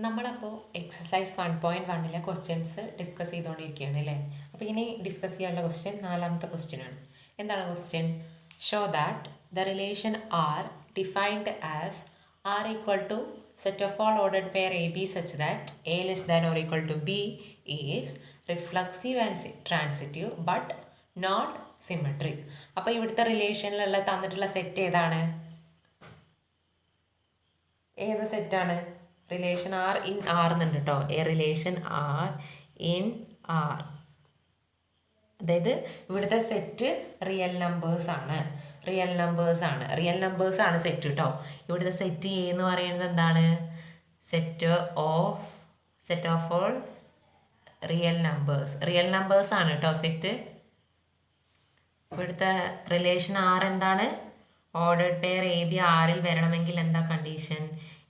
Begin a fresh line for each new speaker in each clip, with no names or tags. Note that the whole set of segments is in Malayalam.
നമ്മളപ്പോൾ എക്സസൈസ് 1.1 ക്വസ്റ്റ്യൻസ് ഡിസ്കസ് ചെയ്തുകൊണ്ടിരിക്കുകയാണ് അല്ലേ. അപ്പോൾ ഇനി ഡിസ്കസ് ചെയ്യാനുള്ള ക്വസ്റ്റ്യൻ നാലാമത്തെ ക്വസ്റ്റ്യൻ ആണ്. എന്താണ് question? Show that the relation R defined as R equal to set of all ordered pair A B such that A less than or equal to B is reflexive and transitive but not symmetric. അപ്പോൾ ഇവിടുത്തെ റിലേഷനിലുള്ള തന്നിട്ടുള്ള സെറ്റ് ഏതാണ്? ഏത് സെറ്റാണ്? റിലേഷൻ ആർ ഇൻ ആർ എന്നുണ്ട് കേട്ടോ. A relation R in R, അതായത് ഇവിടുത്തെ സെറ്റ് റിയൽ നമ്പേഴ്സ് ആണ്. റിയൽ നമ്പേഴ്സ് ആണ് സെറ്റ് കേട്ടോ. ഇവിടുത്തെ സെറ്റ് എ എന്ന് പറയുന്നത് എന്താണ്? Set of all real numbers ആണ് കേട്ടോ സെറ്റ്. ഇവിടുത്തെ റിലേഷൻ ആർ എന്താണ്? ഓർഡർഡ് പെയർ എ ബി ആറിൽ വരണമെങ്കിൽ എന്താ condition?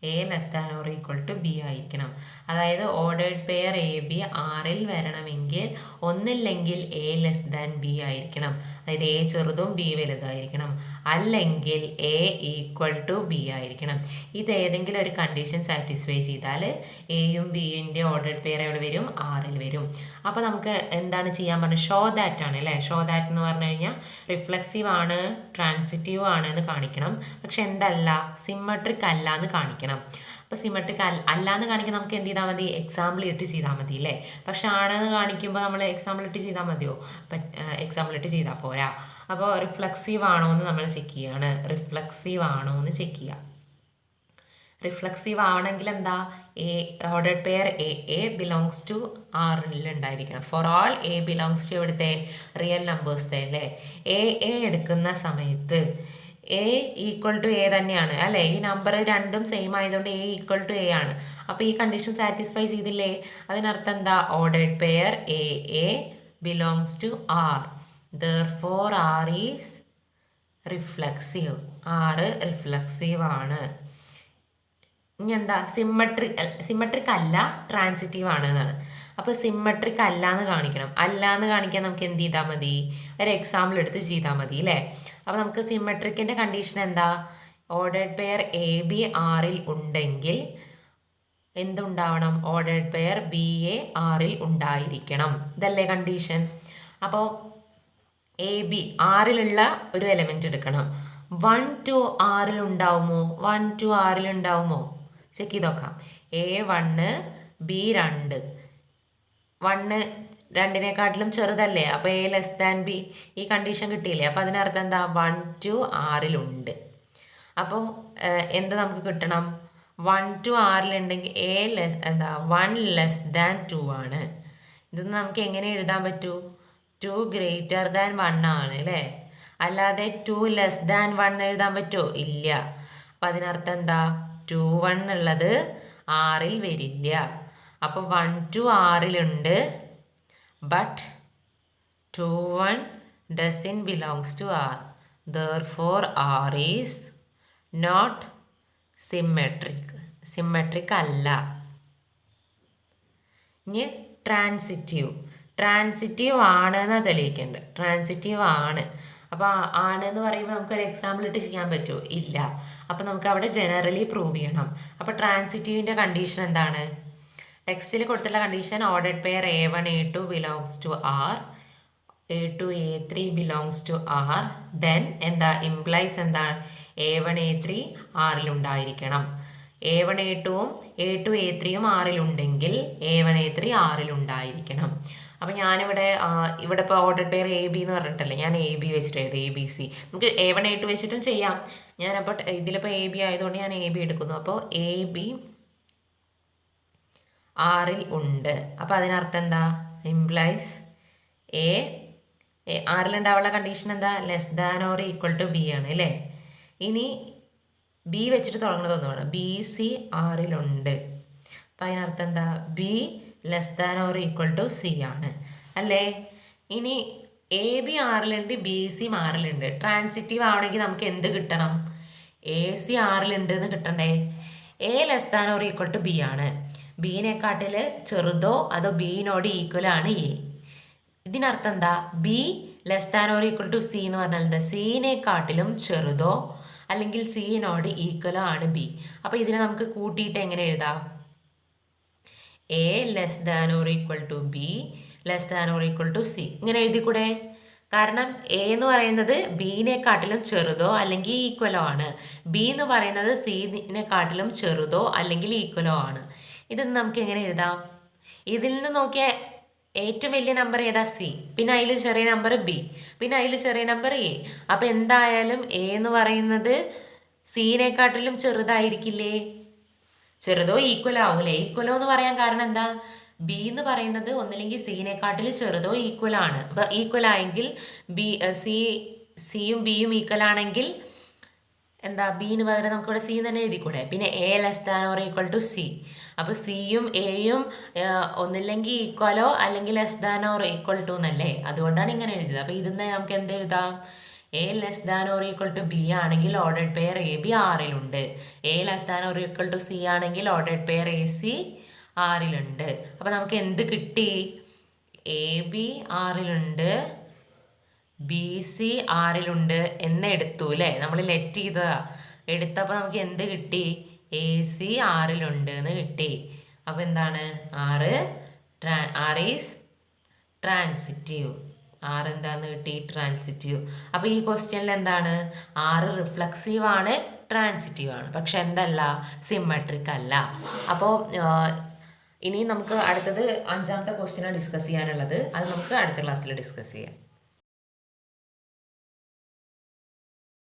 A less than or equal to B ആയിരിക്കണം. അതായത് ഓർഡേർഡ് പെയർ എ ബി ആറിൽ വരണമെങ്കിൽ ഒന്നില്ലെങ്കിൽ എ ലെസ് ദാൻ ബി ആയിരിക്കണം. അതായത് എ ചെറുതും ബി വലുതായിരിക്കണം. അല്ലെങ്കിൽ എ ഈക്വൽ ടു ബി ആയിരിക്കണം. ഇത് ഏതെങ്കിലും ഒരു കണ്ടീഷൻ സാറ്റിസ്ഫൈ ചെയ്താൽ എയും ബിയുടെ ഓർഡേർഡ് പെയർ എവിടെ വരും? ആറിൽ വരും. അപ്പോൾ നമുക്ക് എന്താണ് ചെയ്യാൻ പറഞ്ഞത്? ഷോ ദാറ്റ് ആണ് അല്ലേ. ഷോ ദാറ്റ് എന്ന് പറഞ്ഞു കഴിഞ്ഞാൽ റിഫ്ലക്സീവ് ആണ്, ട്രാൻസിറ്റീവ് ആണ് എന്ന് കാണിക്കണം. പക്ഷെ എന്തല്ല? സിമ്മട്രിക് അല്ല എന്ന് കാണിക്കണം. അപ്പോൾ സിമെട്രിക് അല്ല എന്ന് കാണിക്കാൻ നമുക്ക് എന്ത് ചെയ്താൽ മതി? എക്സാമ്പിൾ ഇട്ട് ചെയ്താൽ മതി അല്ലേ. പക്ഷെ ആണെന്ന് കാണിക്കുമ്പോൾ നമ്മൾ എക്സാമ്പിൾ ഇട്ട് ചെയ്താൽ മതിയോ? എക്സാമ്പിൾ ഇട്ട് ചെയ്താൽ പോരാ. അപ്പോൾ റിഫ്ലക്സീവ് ആണോ എന്ന് നമ്മൾ ചെക്ക് ചെയ്യാണ്. റിഫ്ലക്സീവ് ആവണമെങ്കിൽ എന്താ? A ordered pair A belongs to ആറിൽ ഉണ്ടായിരിക്കണം. For all A belongs to എവിടുത്തെ? റിയൽ നമ്പേഴ്സ് അല്ലേ. എ എടുക്കുന്ന സമയത്ത് എ ഈക്വൽ ടു എ തന്നെയാണ് അല്ലേ. ഈ നമ്പർ രണ്ടും സെയിം ആയതുകൊണ്ട് എ ഈക്വൽ ടു എ ആണ്. അപ്പോൾ ഈ കണ്ടീഷൻ സാറ്റിസ്ഫൈ ചെയ്തില്ലേ? അതിനർത്ഥം എന്താ? Ordered pair A belongs to R, therefore R is reflexive. R reflexive ആണ്. ഇനി എന്താ? സിമ്മട്രിക് അല്ല, ട്രാൻസിറ്റീവ് ആണ് എന്നാണ്. അപ്പോൾ സിമ്മട്രിക് അല്ല എന്ന് കാണിക്കണം. അല്ല എന്ന് കാണിക്കാൻ നമുക്ക് എന്ത് ചെയ്താൽ മതി? ഒരു എക്സാമ്പിൾ എടുത്ത് ചെയ്താൽ മതി അല്ലേ. അപ്പോൾ നമുക്ക് സിമ്മട്രിക്കിൻ്റെ കണ്ടീഷൻ എന്താ? ഓർഡേർഡ് പെയർ എ ബി ആറിൽ ഉണ്ടെങ്കിൽ എന്തുണ്ടാവണം? ഓർഡേർഡ് പെയർ ബി എ ആറിൽ ഉണ്ടായിരിക്കണം. ഇതല്ലേ കണ്ടീഷൻ. അപ്പോൾ എ ബി ആറിലുള്ള ഒരു എലമെൻറ്റ് എടുക്കണം. 1 2 ആറിൽ ഉണ്ടാവുമോ? 1 2 ആറിൽ ഉണ്ടാവുമോ? ചെക്ക് ചെയ്ത് നോക്കാം. A 1 B 2. 1 2 ചെറുതല്ലേ. അപ്പോൾ എ ലെസ് ദാൻ ബി, ഈ കണ്ടീഷൻ കിട്ടിയില്ലേ. അപ്പോൾ അതിനർത്ഥം എന്താ? 1 2 ആറിലുണ്ട്. അപ്പോൾ എന്ത് നമുക്ക് കിട്ടണം? 1 2 ആറിലുണ്ടെങ്കിൽ എ എന്താ? 1 ലെസ് ദാൻ 2 ആണ്. ഇതൊന്ന് നമുക്ക് എങ്ങനെ എഴുതാൻ പറ്റൂ? 2 ഗ്രേറ്റർ ദാൻ 1 ആണ് അല്ലേ. അല്ലാതെ 2 ലെസ് ദാൻ 1 എഴുതാൻ പറ്റുമോ? ഇല്ല. അപ്പം അതിനർത്ഥം എന്താ? 2 1 എന്നുള്ളത് ആറിൽ വരില്ല. അപ്പോൾ 1 2 ആറിലുണ്ട്, but 2 1 doesn't belongs to R. Therefore R is not symmetric അല്ല. ഇനി ട്രാൻസിറ്റീവ് ആണ് എന്ന് തെളിയിക്കേണ്ടത്. ട്രാൻസിറ്റീവ് ആണ്. അപ്പോൾ ആണ് എന്ന് പറയുമ്പോൾ നമുക്കൊരു എക്സാമ്പിൾ ഇട്ട് ചെയ്യാൻ പറ്റുമോ? ഇല്ല. അപ്പോൾ നമുക്ക് അവിടെ ജനറലി പ്രൂവ് ചെയ്യണം. അപ്പോൾ ട്രാൻസിറ്റീവിൻ്റെ കണ്ടീഷൻ എന്താണ്? ടെക്സ്റ്റിൽ കൊടുത്തുള്ള condition ordered pair A1 A2 belongs to R, A2 A3 belongs to R. Then എന്താ? ഇംപ്ലൈസ് എന്താണ്? A1 A3 ആറിലുണ്ടായിരിക്കണം. A1 A2ഉം A2 A3യും ആറിലുണ്ടെങ്കിൽ A1 A3 ആറിലുണ്ടായിരിക്കണം. അപ്പോൾ ഞാനിവിടെ ഇപ്പോൾ ഓർഡർ പെയർ എ ബി എന്ന് പറഞ്ഞിട്ടല്ലേ, ഞാൻ എ ബി വെച്ചിട്ട് എഴുതി. ABC നമുക്ക് A1 A2 വെച്ചിട്ടും ചെയ്യാം. ഞാനപ്പോൾ ഇതിലിപ്പോൾ എ ബി ആയതുകൊണ്ട് ഞാൻ എ ബി എടുക്കുന്നു. അപ്പോൾ എ ബി ആറിൽ ഉണ്ട്. അപ്പോൾ അതിനർത്ഥം എന്താ? ഇംപ്ലൈസ് എ ആറിലുണ്ടാവുള്ള കണ്ടീഷൻ എന്താ? Less than or equal to B ആണ് അല്ലേ. ഇനി ബി വെച്ചിട്ട് തുടങ്ങുന്നതൊന്നുമാണ്. B C ആറിലുണ്ട്. അപ്പം അതിനർത്ഥം എന്താ? B less than or equal to C ആണ് അല്ലേ. ഇനി എ ബി ആറിലുണ്ട്, ബി സി ആറിലുണ്ട്. ട്രാൻസിറ്റീവ് ആവണമെങ്കിൽ നമുക്ക് എന്ത് കിട്ടണം? എ സി ആറിലുണ്ട് എന്ന് കിട്ടണ്ടേ. A less than or equal to B ആണ്. ബീനെക്കാട്ടിൽ ചെറുതോ അതോ ബീനോട് ഈക്വൽ ആണ് എ. ഇതിനർത്ഥം എന്താ? B less than or equal to C എന്ന് പറഞ്ഞാൽ എന്താ? സിനെക്കാട്ടിലും ചെറുതോ അല്ലെങ്കിൽ സിനോട് ഈക്വലോ ആണ് ബി. അപ്പോൾ ഇതിനെ നമുക്ക് കൂട്ടിയിട്ട് എങ്ങനെ എഴുതാം? A less than or equal to B less than or equal to C. ഇങ്ങനെ എഴുതിക്കൂടെ? കാരണം എ എന്ന് പറയുന്നത് ബിനെക്കാട്ടിലും ചെറുതോ അല്ലെങ്കിൽ ഈക്വലോ ആണ്. ബി എന്ന് പറയുന്നത് സിനെക്കാട്ടിലും ചെറുതോ അല്ലെങ്കിൽ ഈക്വലോ ആണ്. ഇത് നമുക്ക് എങ്ങനെ എഴുതാം? ഇതിൽ നിന്ന് നോക്കിയാൽ ഏറ്റവും വലിയ നമ്പർ ഏതാ? സി. പിന്നെ അതിൽ ചെറിയ നമ്പർ ബി. പിന്നെ അതിൽ ചെറിയ നമ്പർ എ. അപ്പം എന്തായാലും എ എന്ന് പറയുന്നത് സിനെക്കാട്ടിലും ചെറുതായിരിക്കില്ലേ? ചെറുതോ ഈക്വൽ ആവൂലേ? ഈക്വലോ എന്ന് പറയാൻ കാരണം എന്താ? ബി എന്ന് പറയുന്നത് ഒന്നില്ലെങ്കിൽ സിനെക്കാട്ടിൽ ചെറുതോ ഈക്വൽ ആണ്. അപ്പം ഈക്വൽ ആയെങ്കിൽ സിയും ബിയും ഈക്വൽ ആണെങ്കിൽ എന്താ, ബിന് പകരം നമുക്കിവിടെ സി തന്നെ എഴുതിക്കൂടെ? പിന്നെ A less than or equal to C. അപ്പോൾ സിയും എയും ഒന്നില്ലെങ്കിൽ ഈക്വലോ അല്ലെങ്കിൽ less than or equal to എന്നല്ലേ? അതുകൊണ്ടാണ് ഇങ്ങനെ എഴുതിയത്. അപ്പോൾ ഇതിന്ന് നമുക്ക് എന്ത് എഴുതാം? A less than or equal to B ആണെങ്കിൽ ഓർഡേഡ് പെയർ എ ബി ആറിലുണ്ട്. A less than or equal to C ആണെങ്കിൽ ഓർഡേഡ് പെയർ എ സി ആറിലുണ്ട്. അപ്പോൾ നമുക്ക് എന്ത് കിട്ടി? എ ബി ആറിലുണ്ട്, ബി സി ആറിലുണ്ട് എന്ന് എടുത്തു അല്ലേ? നമ്മൾ ലെറ്റ് ചെയ്തതാ. എടുത്തപ്പോൾ നമുക്ക് എന്ത് കിട്ടി? എ സി ആറിലുണ്ട് എന്ന് കിട്ടി. അപ്പോൾ എന്താണ്? R is transitive. ആർ എന്താന്ന് കിട്ടി? ട്രാൻസിറ്റീവ്. അപ്പോൾ ഈ ക്വസ്റ്റ്യനിൽ എന്താണ്? ആറ് റിഫ്ലക്സീവ് ആണ്, ട്രാൻസിറ്റീവ് ആണ്, പക്ഷെ എന്തല്ല? സിമ്മട്രിക് അല്ല. അപ്പോൾ ഇനി നമുക്ക് അടുത്തത് 5ാമത്തെ ക്വസ്റ്റ്യനാണ് ഡിസ്കസ് ചെയ്യാനുള്ളത്. അത് നമുക്ക് അടുത്ത ക്ലാസ്സിൽ ഡിസ്കസ് ചെയ്യാം.